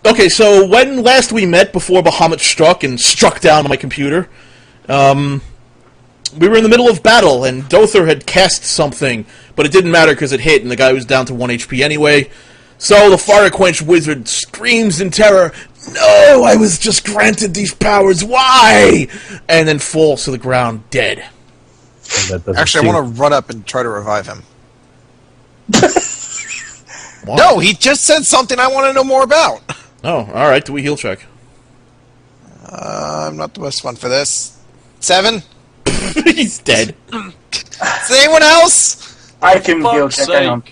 Okay, so when last we met before Bahamut struck and struck down my computer, we were in the middle of battle, and Dother had cast something, but it didn't matter because it hit, and the guy was down to 1 HP anyway. So the Fire Quench Wizard screams in terror, "No, I was just granted these powers, why?" And then falls to the ground dead. Actually, I want to run up and try to revive him. No, he just said something I want to know more about. Oh, alright, do we heal check? I'm not the best one for this. 7? He's dead. Is there anyone else? I can heal check, hang on.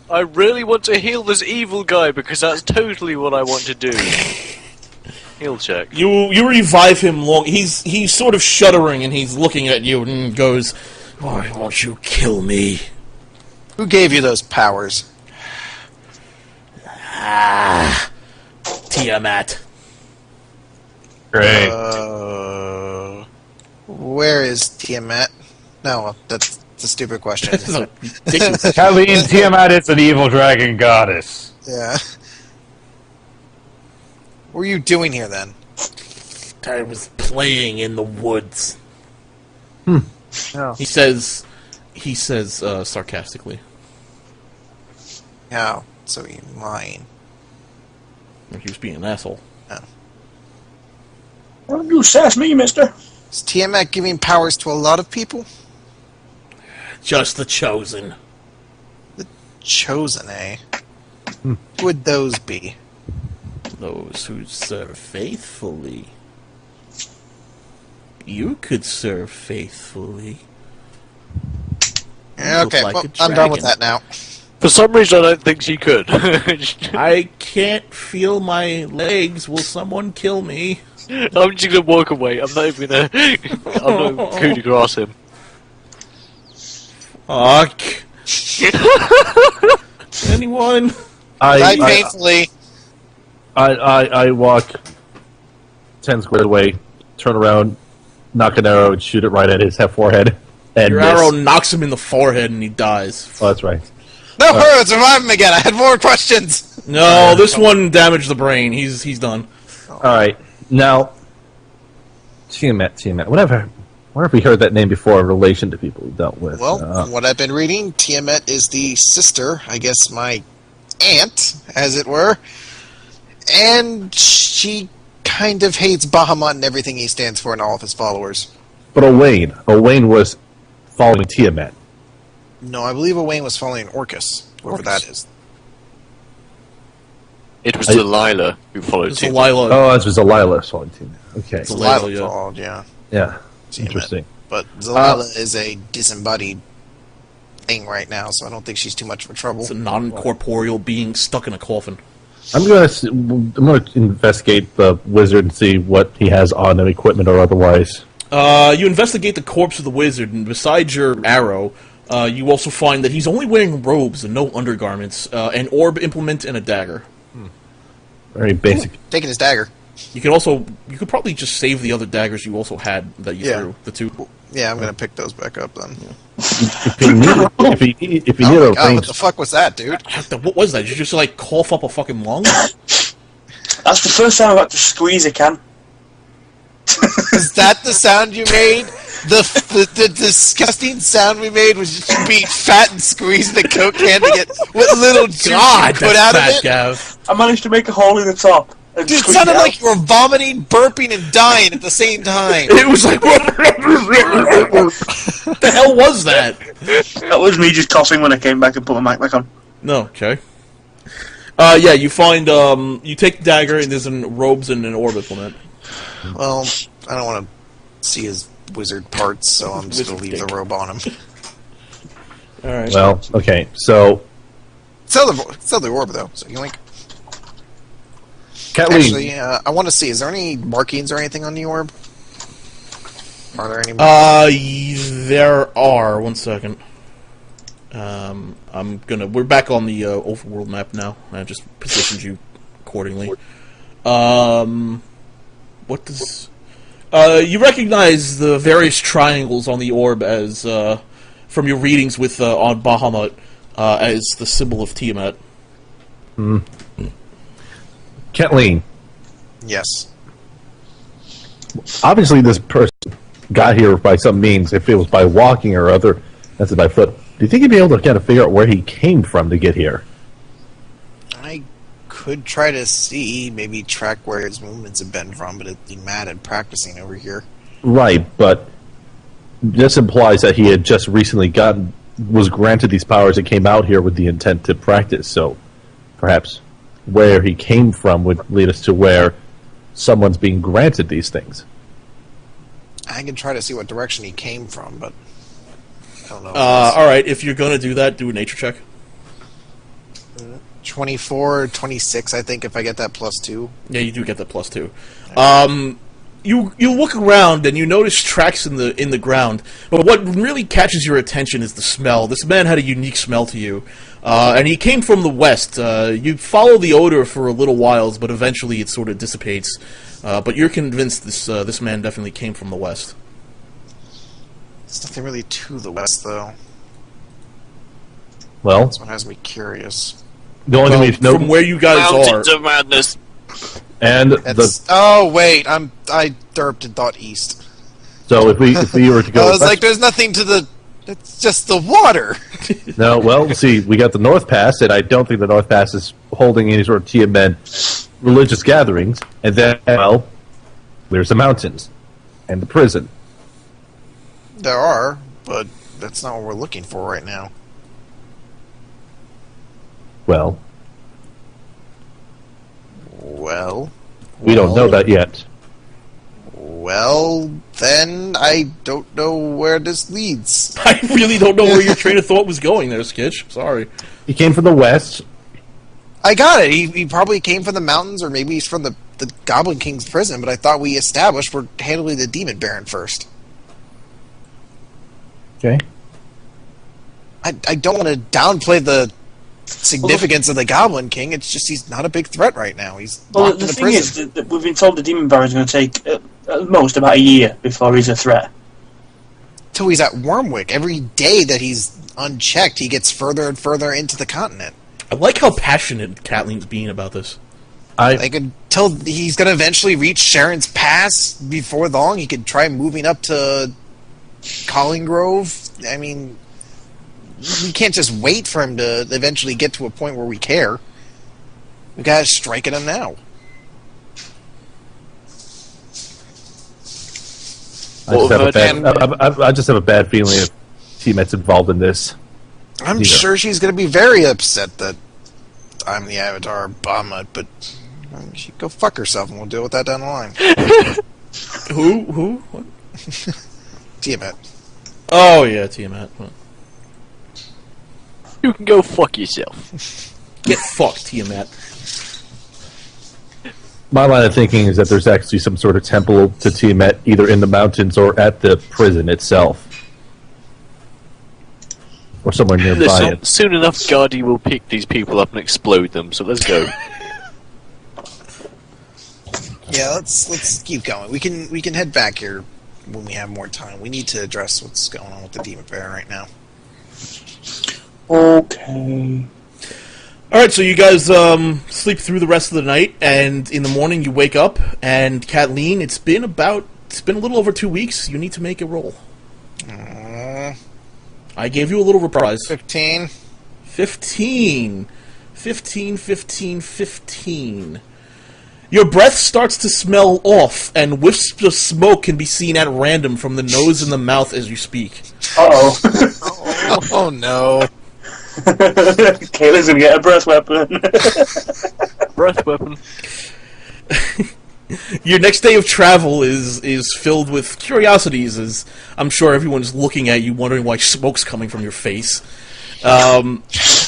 I really want to heal this evil guy because that's totally what I want to do. Heal check. You revive him long. He's sort of shuddering and he's looking at you and goes, "Why won't you kill me?" Who gave you those powers? Tiamat. Great. Where is Tiamat? No, that's a stupid question. Colleen Tiamat is an evil dragon goddess. Yeah. What were you doing here then? I was playing in the woods. Oh. He says sarcastically. Oh, so you're lying. He was being an asshole. Oh. Don't you sass me, mister. Is Tiamat giving powers to a lot of people? Just the chosen. Chosen, eh? Who would those be? Those who serve faithfully. You could serve faithfully. Yeah, okay, like well, a I'm done with dragon. that now. For some reason, I don't think she could. I can't feel my legs. Will someone kill me? I'm just gonna walk away. I'm not even gonna. I'm not coup de grace him. Fuck. Anyone? Die painfully. I walk 10 squares away, turn around, knock an arrow, and shoot it right at his forehead. And Your miss. arrow knocks him in the forehead and he dies. Oh, that's right. No, let's revive him again. I had more questions. No, this one damaged the brain. He's done. Alright, now, Tiamat. Whenever we heard that name before in relation to people we dealt with. Well, from what I've been reading, Tiamat is the sister, I guess my aunt, as it were. And she kind of hates Bahamut and everything he stands for and all of his followers. But Owain was following Tiamat. No, I believe Owain was following Orcus, whoever that is. It was Delilah who followed It's him. Delilah. Oh, it was Delilah following Tiamat. Okay. Delilah yeah. followed, yeah. Yeah, Tiamat. interesting. But Delilah is a disembodied thing right now, so I don't think she's too much of a trouble. It's a non-corporeal being stuck in a coffin. I'm gonna investigate the wizard and see what he has on him, equipment or otherwise. You investigate the corpse of the wizard, and besides your arrow, you also find that he's only wearing robes and no undergarments, an orb implement, and a dagger. Very basic. Taking his dagger. You could probably just save the other daggers you also had that you threw, the two. Yeah, I'm gonna pick those back up then. If you need Oh a my God, what range, the fuck was that, dude? What was that? Did you just, like, cough up a fucking lung? That's the first time I've had to squeeze a can. Is that the sound you made? The disgusting sound we made was just you being fat and squeezing the Coke can to get what little juice God, you put out that's of it. fat, Gav. I managed to make a hole in the top. Dude, it sounded like you were vomiting, burping, and dying at the same time. It was like, what the hell was that? That was me just coughing when I came back and put my mic back on. No, okay. Yeah, you find, you take the dagger, and there's robes and an orb implement. Well, I don't want to see his wizard parts, so I'm just going to leave the robe on him. Alright. well, okay, so Sell the orb, though, so you like... Kathleen, Actually, I want to see, is there any markings or anything on the orb? Are there any markings? There are. One second. We're back on the overworld map now. I just positioned you accordingly. What does... you recognize the various triangles on the orb as, from your readings with, on Bahamut, as the symbol of Tiamat. Kathleen, Yes. obviously this person got here by some means. If it was by walking or other, that's by foot. Do you think you'd be able to kind of figure out where he came from to get here? I could try to see, maybe track where his movements have been from, but it'd be mad at practicing over here. Right, but this implies that he had just recently was granted these powers and came out here with the intent to practice. So perhaps where he came from would lead us to where someone's being granted these things. I can try to see what direction he came from, but I don't know. Alright, if you're going to do that, do a nature check. 24, 26, I think, if I get that +2. Yeah, you do get that +2. You look around and you notice tracks in the ground, but what really catches your attention is the smell. This man had a unique smell to you, and he came from the west. You follow the odor for a little while, but eventually it sort of dissipates. But you're convinced this man definitely came from the west. There's nothing really to the west, though. Well, That's what has me curious. the only thing we know From where you guys Mountains are, of Madness. and Oh, wait, I derped and thought east. so if we were to go, I was like, there's nothing to the... It's just the water. no, well, see, we got the North Pass, and I don't think the North Pass is holding any sort of Tiamen religious gatherings. And then, well, there's the mountains and the prison. There are, but that's not what we're looking for right now. Well, Well, we don't know that yet. well, then I don't know where this leads. I really don't know where your train of thought was going there, Skitch. Sorry. He came from the west. I got it. He probably came from the mountains, or maybe he's from the Goblin King's prison, but I thought we established we're handling the Demon Baron first. Okay. I don't want to downplay the significance of the Goblin King. It's just he's not a big threat right now. He's Well, locked the in the thing prison. is that we've been told the Demon Baron's going to take at most about a year before he's a threat. Till he's at Wyrmwick. Every day that he's unchecked, he gets further and further into the continent. I like how passionate Kathleen's being about this. Like, until he's going to eventually reach Sharon's Pass before long, he could try moving up to Calling Grove. I mean, we can't just wait for him to eventually get to a point where we care. We gotta strike at him now. I just have a bad feeling if Tiamet's involved in this. I'm sure she's gonna be very upset that I'm the Avatar Bahamut, but she can go fuck herself and we'll deal with that down the line. Who? What? Tiamat. Oh, yeah, Tiamat. What? You can go fuck yourself. Get fucked, Tiamat. My line of thinking is that there's actually some sort of temple to Tiamat either in the mountains or at the prison itself. Or somewhere nearby Listen, it. soon enough, Guardy will pick these people up and explode them, so let's go. Yeah, let's keep going. We can head back here when we have more time. We need to address what's going on with the Demon Baron right now. Okay. Alright, so you guys sleep through the rest of the night, and in the morning you wake up, and Kathleen, it's been a little over 2 weeks. You need to make a roll. I gave you a little reprise. 15. 15. 15, 15, 15. Your breath starts to smell off, and whiffs of smoke can be seen at random from the nose and the mouth as you speak. Uh-oh. Oh no. Kayla's gonna get a breath weapon. Breath weapon. Your next day of travel is filled with curiosities, as I'm sure everyone's looking at you, wondering why smoke's coming from your face. You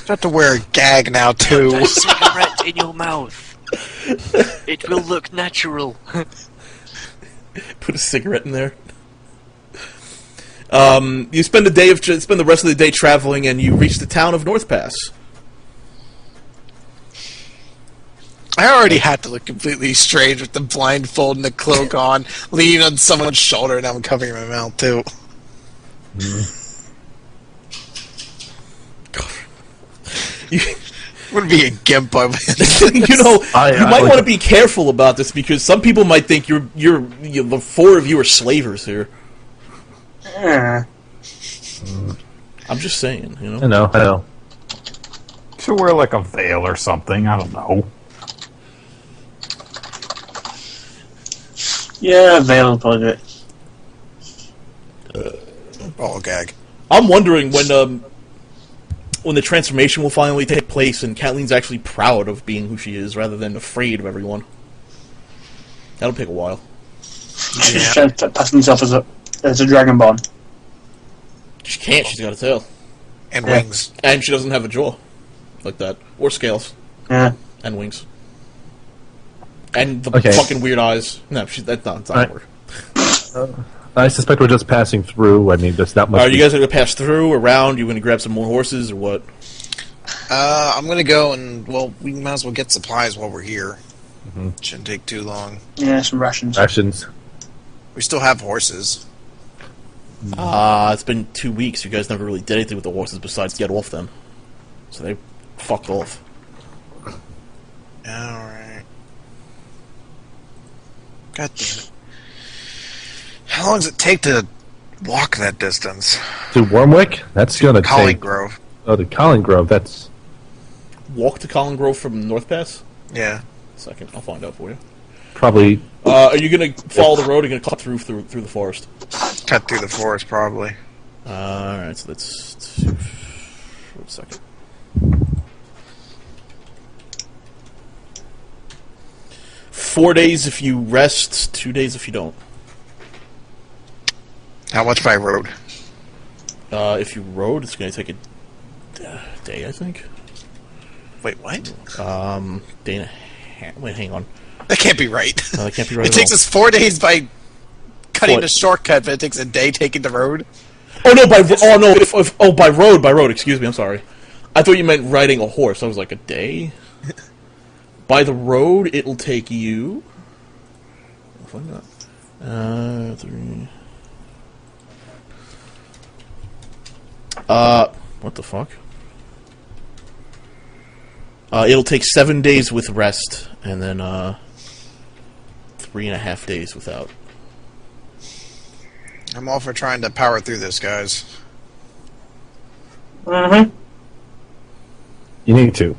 have to wear a gag now too. Put a cigarette in your mouth. It will look natural. Put a cigarette in there. You spend the rest of the day traveling, and you reach the town of North Pass. I already had to look completely strange with the blindfold and the cloak on, leaning on someone's shoulder, and I'm covering my mouth too. Would be a gimp. You might want to be careful about this because some people might think the four of you are slavers here. I'm just saying, you know. I know. Should wear like a veil or something. I don't know. Yeah, veil will probably do it. Ball gag. I'm wondering when the transformation will finally take place and Kathleen's actually proud of being who she is rather than afraid of everyone. That'll take a while. She's trying to pass himself as a Dragonborn. She can't, she's got a tail. And wings. And she doesn't have a jaw. Like that. Or scales. Yeah. And wings. And the Okay. fucking weird eyes. No, that's not Right. work. I suspect we're just passing through. I mean, there's not much. Are you guys going to pass through, around? You going to grab some more horses, or what? I'm gonna go and, well, we might as well get supplies while we're here. Shouldn't take too long. Yeah, some rations. Rations. We still have horses. It's been 2 weeks. You guys never really did anything with the horses besides get off them. So they fucked off. Alright. God damn it. How long does it take to walk that distance? To Wyrmwick? That's going to Calling take... Grove. Oh, to Calling Grove, that's... Walk to Colin Grove from North Pass? Yeah. Second, I'll find out for you. probably... Are you going to follow the road or are you going to cut through the forest? Cut through the forest, probably. Alright, so that's... 1 second. Four days if you rest, 2 days if you don't. How much by road? If you rode, it's going to take a day, I think. Wait, what? Day and a half. Wait, hang on. That can't be right. No, that can't be right It at takes all. us 4 days by cutting What? the shortcut, but it takes a day taking the road. Oh no, by road. Excuse me, I'm sorry. I thought you meant riding a horse. I was like, a day. By the road, it'll take you. If I'm not. 3. What the fuck? It'll take 7 days with rest, and then 3.5 days without. I'm all for trying to power through this, guys. Mm-hmm. You need to.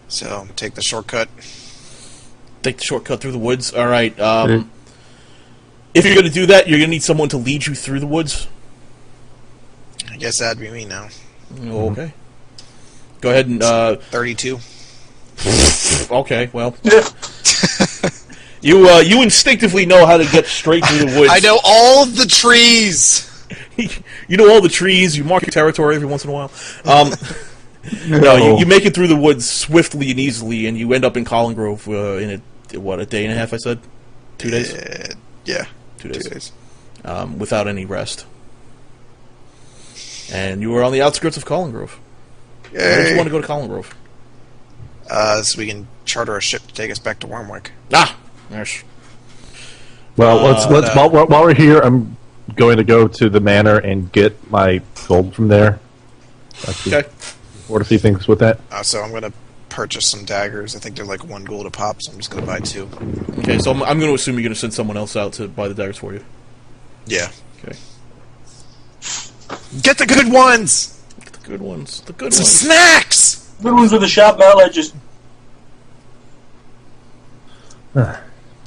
So, take the shortcut. Take the shortcut through the woods. All right. If you're going to do that, you're going to need someone to lead you through the woods. I guess that'd be me now. Okay. Go ahead and 32. Okay, well, you instinctively know how to get straight through the woods. I know all of the trees! You know all the trees. You mark your territory every once in a while. No, you make it through the woods swiftly and easily, and you end up in Colin Grove in a day and a half. I said 2 days. Yeah, 2 days. 2 days. Without any rest. And you were on the outskirts of Colin Grove. Where did you want to go to Colin Grove? So we can charter a ship to take us back to Wyrmwick. There's. Well, let's while we're here, I'm going to go to the manor and get my gold from there. Okay. What if he thinks with that? So I'm going to purchase some daggers. I think they're like 1 gold a pop, so I'm just going to buy 2. Okay, so I'm going to assume you're going to send someone else out to buy the daggers for you. Yeah. Okay. Get the good ones! The good ones. The good Some ones. snacks! Good ones with the sharp metal edges. I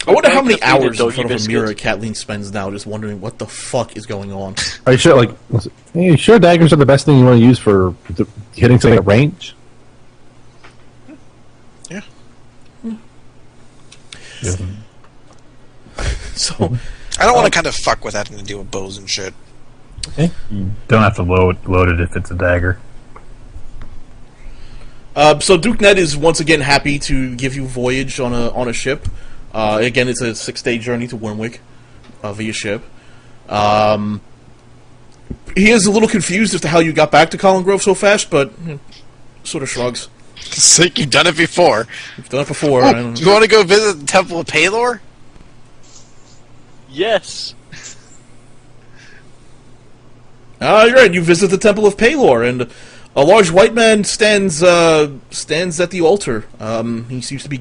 wonder how many Kathleen and hours in doggy front of a mirror biscuits. Kathleen spends now just wondering what the fuck is going on. Are you sure? Like, are you sure daggers are the best thing you want to use for hitting something at range? Yeah. So, I don't want to kind of fuck with having to deal with bows and shit. You don't have to load it if it's a dagger. so Duke Ned is once again happy to give you voyage on a ship. Again, it's a 6-day journey to Wyrmwick via ship. He is a little confused as to how you got back to Colin Grove so fast, but sort of shrugs. It's like you've done it before. You've done it before. Oh, do you want to go visit the Temple of Palor? Yes. You're right. You visit the Temple of Palor, and A large white man stands at the altar. He seems to be